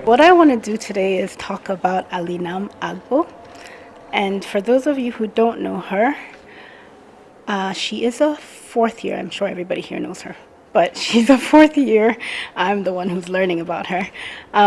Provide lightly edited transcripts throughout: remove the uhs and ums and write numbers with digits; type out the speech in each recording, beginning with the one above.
What I want to do today is talk about Elinam Agbo. And for those of you who don't know her, she is a fourth year. I'm sure everybody here knows her, but she's a fourth year. I'm the one who's learning about her.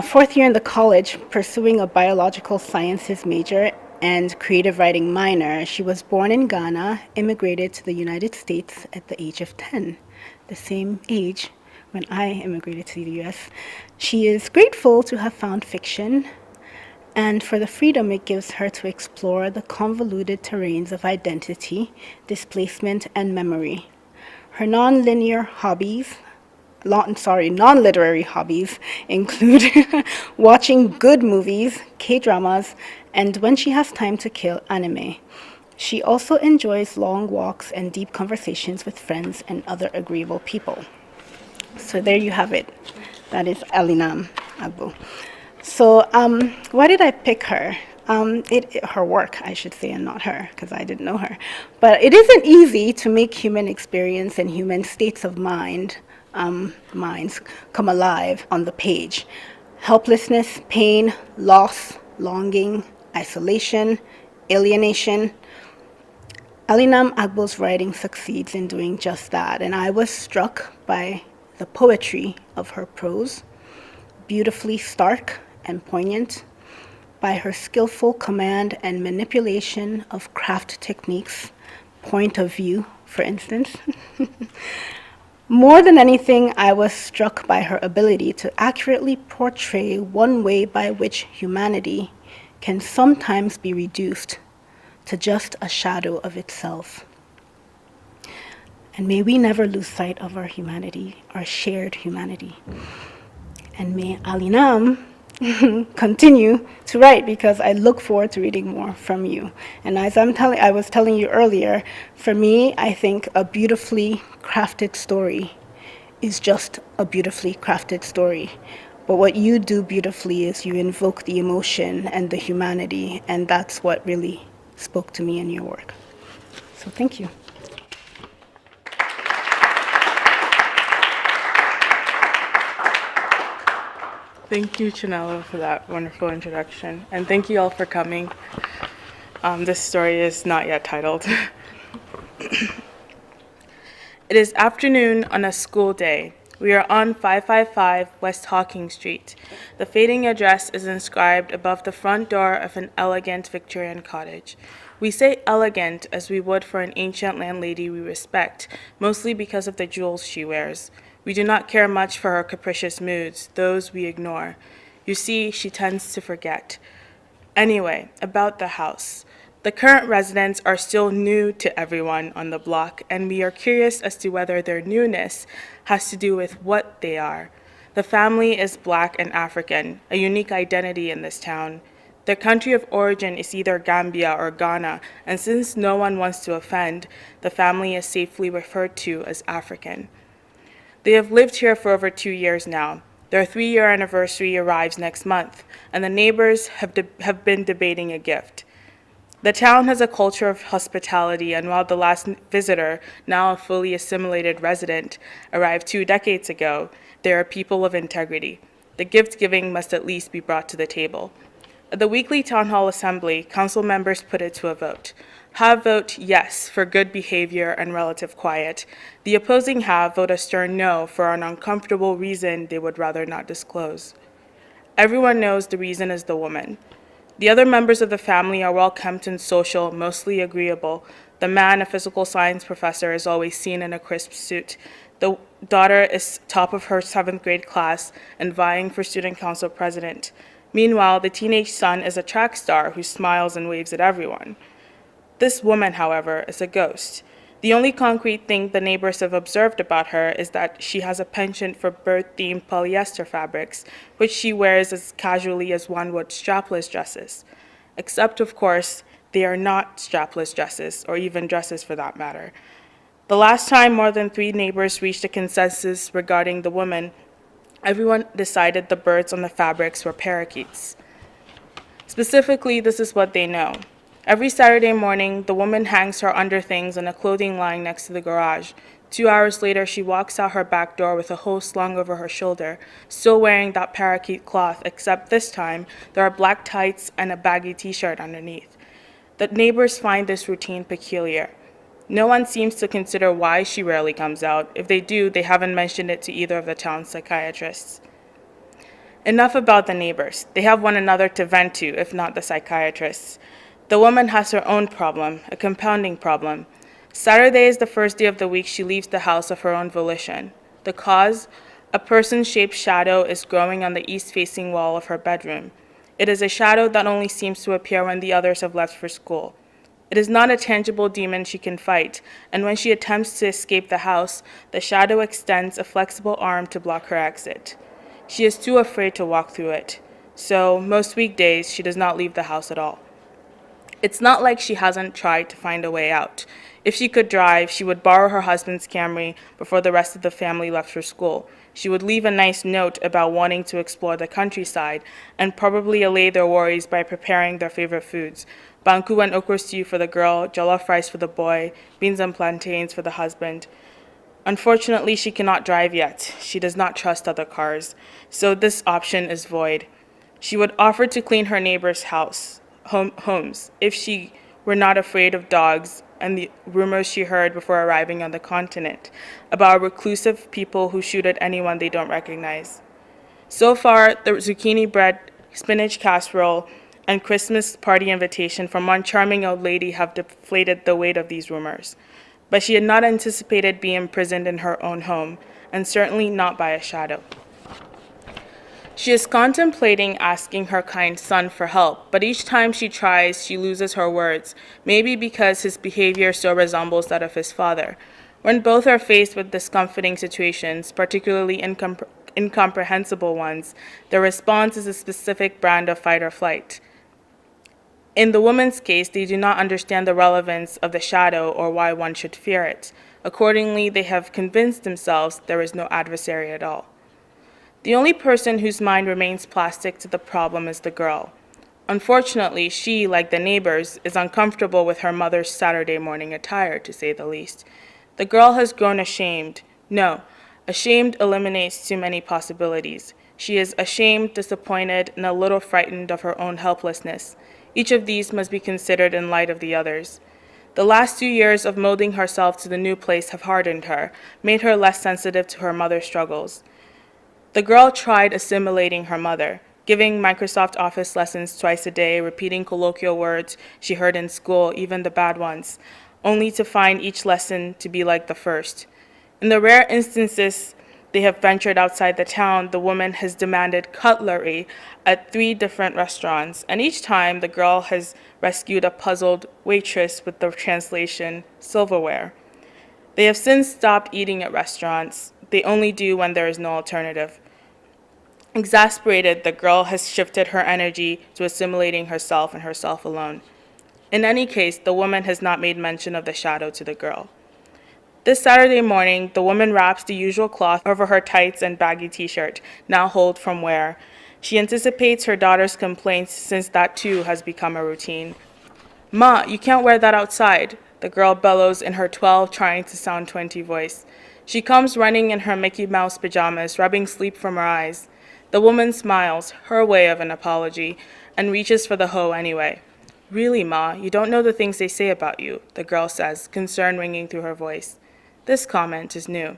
Fourth year in the college, pursuing a biological sciences major and creative writing minor. She was born in Ghana, immigrated to the United States at the age of 10, the same age when I immigrated to the US. She is grateful to have found fiction and for the freedom it gives her to explore the convoluted terrains of identity, displacement, and memory. Her non-literary hobbies include watching good movies, K-dramas, and when she has time to kill, anime. She also enjoys long walks and deep conversations with friends and other agreeable people. So there you have it. That is Elinam Agbo. So why did I pick her? Her work, I should say, and not her, because I didn't know her. But it isn't easy to make human experience and human states of minds come alive on the page. Helplessness, pain, loss, longing, isolation, alienation. Elinam Agbo's writing succeeds in doing just that, and I was struck by the poetry of her prose, beautifully stark and poignant, by her skillful command and manipulation of craft techniques, point of view, for instance. More than anything, I was struck by her ability to accurately portray one way by which humanity can sometimes be reduced to just a shadow of itself. And may we never lose sight of our humanity, our shared humanity. And may Elinam continue to write, because I look forward to reading more from you. And as I was telling you earlier, for me, I think a beautifully crafted story is just a beautifully crafted story. But what you do beautifully is you invoke the emotion and the humanity, and that's what really spoke to me in your work. So thank you. Thank you, Chanela, for that wonderful introduction. And thank you all for coming. This story is not yet titled. It is afternoon on a school day. We are on 555 West Hawking Street. The fading address is inscribed above the front door of an elegant Victorian cottage. We say elegant as we would for an ancient landlady we respect, mostly because of the jewels she wears. We do not care much for her capricious moods, those we ignore. You see, she tends to forget. Anyway, about the house. The current residents are still new to everyone on the block, and we are curious as to whether their newness has to do with what they are. The family is Black and African, a unique identity in this town. Their country of origin is either Gambia or Ghana, and since no one wants to offend, the family is safely referred to as African. They have lived here for over 2 years now. Their 3-year anniversary arrives next month, and the neighbors have been debating a gift. The town has a culture of hospitality, and while the last visitor, now a fully assimilated resident, arrived 2 decades ago, they are people of integrity. The gift giving must at least be brought to the table. At the weekly town hall assembly, council members put it to a vote. Have vote yes for good behavior and relative quiet. The opposing have vote a stern no for an uncomfortable reason they would rather not disclose. Everyone knows the reason is the woman. The other members of the family are well-kept and social, mostly agreeable. The man, a physical science professor, is always seen in a crisp suit. The daughter is top of her 7th grade class and vying for student council president. Meanwhile, the teenage son is a track star who smiles and waves at everyone. This woman, however, is a ghost. The only concrete thing the neighbors have observed about her is that she has a penchant for bird-themed polyester fabrics, which she wears as casually as one would strapless dresses. Except, of course, they are not strapless dresses, or even dresses for that matter. The last time more than 3 neighbors reached a consensus regarding the woman, everyone decided the birds on the fabrics were parakeets. Specifically, this is what they know. Every Saturday morning, the woman hangs her underthings on a clothing line next to the garage. 2 hours later, she walks out her back door with a hose slung over her shoulder, still wearing that parakeet cloth, except this time there are black tights and a baggy t-shirt underneath. The neighbors find this routine peculiar. No one seems to consider why she rarely comes out. If they do, they haven't mentioned it to either of the town's psychiatrists. Enough about the neighbors. They have one another to vent to, if not the psychiatrists. The woman has her own problem, a compounding problem. Saturday is the first day of the week she leaves the house of her own volition. The cause? A person-shaped shadow is growing on the east-facing wall of her bedroom. It is a shadow that only seems to appear when the others have left for school. It is not a tangible demon she can fight, and when she attempts to escape the house, the shadow extends a flexible arm to block her exit. She is too afraid to walk through it, so most weekdays she does not leave the house at all. It's not like she hasn't tried to find a way out. If she could drive, she would borrow her husband's Camry before the rest of the family left for school. She would leave a nice note about wanting to explore the countryside and probably allay their worries by preparing their favorite foods. Banku and okra stew for the girl, jollof rice for the boy, beans and plantains for the husband. Unfortunately, she cannot drive yet. She does not trust other cars, so this option is void. She would offer to clean her neighbor's homes if she were not afraid of dogs and the rumors she heard before arriving on the continent about reclusive people who shoot at anyone they don't recognize. So far, the zucchini bread, spinach casserole, and Christmas party invitation from one charming old lady have deflated the weight of these rumors. But she had not anticipated being imprisoned in her own home, and certainly not by a shadow. She is contemplating asking her kind son for help, but each time she tries, she loses her words, maybe because his behavior so resembles that of his father. When both are faced with discomforting situations, particularly incomprehensible ones, their response is a specific brand of fight or flight. In the woman's case, they do not understand the relevance of the shadow or why one should fear it. Accordingly, they have convinced themselves there is no adversary at all. The only person whose mind remains plastic to the problem is the girl. Unfortunately, she, like the neighbors, is uncomfortable with her mother's Saturday morning attire, to say the least. The girl has grown ashamed. No, ashamed eliminates too many possibilities. She is ashamed, disappointed, and a little frightened of her own helplessness. Each of these must be considered in light of the others. The last 2 years of molding herself to the new place have hardened her, made her less sensitive to her mother's struggles. The girl tried assimilating her mother, giving Microsoft Office lessons twice a day, repeating colloquial words she heard in school, even the bad ones, only to find each lesson to be like the first. In the rare instances they have ventured outside the town, the woman has demanded cutlery at 3 different restaurants, and each time the girl has rescued a puzzled waitress with the translation, silverware. They have since stopped eating at restaurants. They only do when there is no alternative. Exasperated, the girl has shifted her energy to assimilating herself and herself alone. In any case, the woman has not made mention of the shadow to the girl. This Saturday morning, the woman wraps the usual cloth over her tights and baggy t-shirt, now holed from wear. She anticipates her daughter's complaints since that too has become a routine. "Ma, you can't wear that outside," the girl bellows in her 12 trying to sound 20 voice. She comes running in her Mickey Mouse pajamas, rubbing sleep from her eyes. The woman smiles, her way of an apology, and reaches for the hoe anyway. "Really, Ma, you don't know the things they say about you," the girl says, concern ringing through her voice. This comment is new.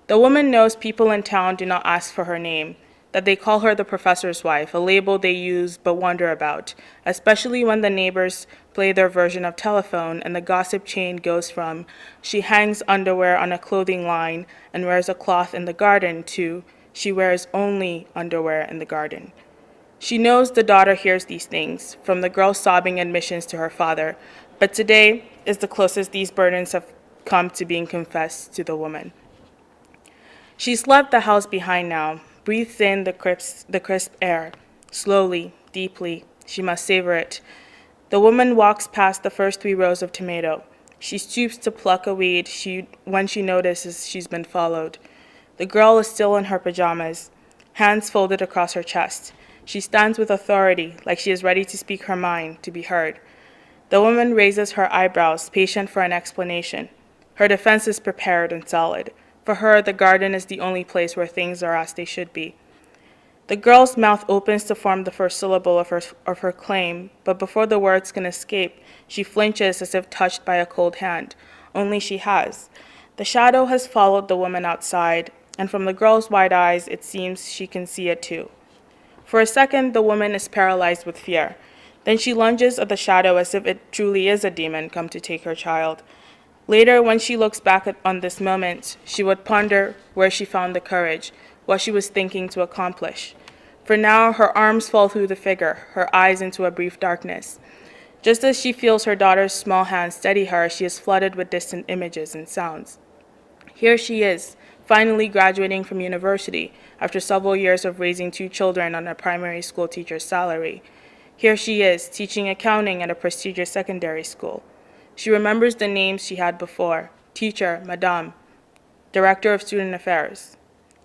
The woman knows people in town do not ask for her name, that they call her the professor's wife, a label they use but wonder about, especially when the neighbors play their version of telephone and the gossip chain goes from "she hangs underwear on a clothing line and wears a cloth in the garden" to "she wears only underwear in the garden." She knows the daughter hears these things, from the girl's sobbing admissions to her father, but today is the closest these burdens have come to being confessed to the woman. She's left the house behind now, breathes in the crisp air. Slowly, deeply, she must savor it. The woman walks past the first 3 rows of tomato. She stoops to pluck a weed when she notices she's been followed. The girl is still in her pajamas, hands folded across her chest. She stands with authority, like she is ready to speak her mind, to be heard. The woman raises her eyebrows, patient for an explanation. Her defense is prepared and solid. For her, the garden is the only place where things are as they should be. The girl's mouth opens to form the first syllable of her claim, but before the words can escape, she flinches as if touched by a cold hand. Only she has. The shadow has followed the woman outside, and from the girl's wide eyes, it seems she can see it too. For a second, the woman is paralyzed with fear. Then she lunges at the shadow as if it truly is a demon come to take her child. Later, when she looks back on this moment, she would ponder where she found the courage, what she was thinking to accomplish. For now, her arms fall through the figure, her eyes into a brief darkness. Just as she feels her daughter's small hand steady her, she is flooded with distant images and sounds. Here she is, finally graduating from university after several years of raising 2 children on a primary school teacher's salary. Here she is, teaching accounting at a prestigious secondary school. She remembers the names she had before: teacher, madame, director of student affairs.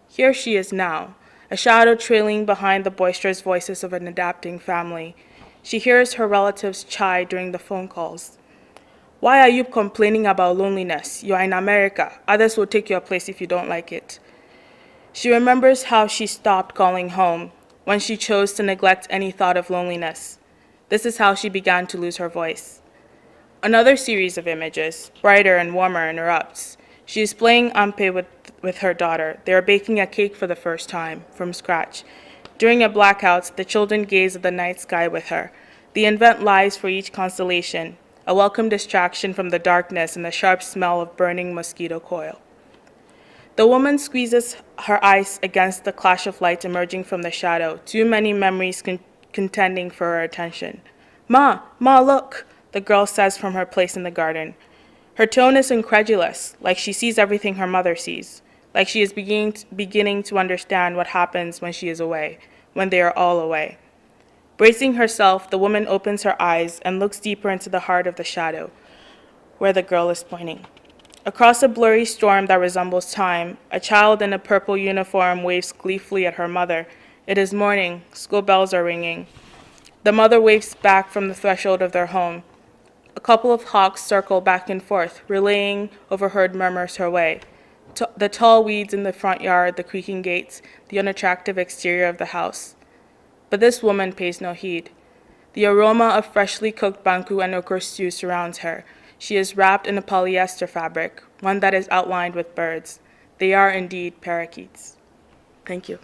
Here she is now, a shadow trailing behind the boisterous voices of an adapting family. She hears her relatives chide during the phone calls. Why are you complaining about loneliness? You are in America. Others will take your place if you don't like it. She remembers how she stopped calling home when she chose to neglect any thought of loneliness. This is how she began to lose her voice. Another series of images, brighter and warmer, interrupts. She is playing ampe with her daughter. They are baking a cake for the first time, from scratch. During a blackout, the children gaze at the night sky with her. They invent lies for each constellation, a welcome distraction from the darkness and the sharp smell of burning mosquito coil. The woman squeezes her eyes against the clash of light emerging from the shadow, too many memories contending for her attention. Ma, look, the girl says from her place in the garden. Her tone is incredulous, like she sees everything her mother sees, like she is beginning to understand what happens when she is away, when they are all away. Bracing herself, the woman opens her eyes and looks deeper into the heart of the shadow, where the girl is pointing. Across a blurry storm that resembles time, a child in a purple uniform waves gleefully at her mother. It is morning. School bells are ringing. The mother waves back from the threshold of their home. A couple of hawks circle back and forth, relaying overheard murmurs her way. The tall weeds in the front yard, the creaking gates, the unattractive exterior of the house. But this woman pays no heed. The aroma of freshly cooked banku and okra stew surrounds her. She is wrapped in a polyester fabric, one that is outlined with birds. They are indeed parakeets. Thank you.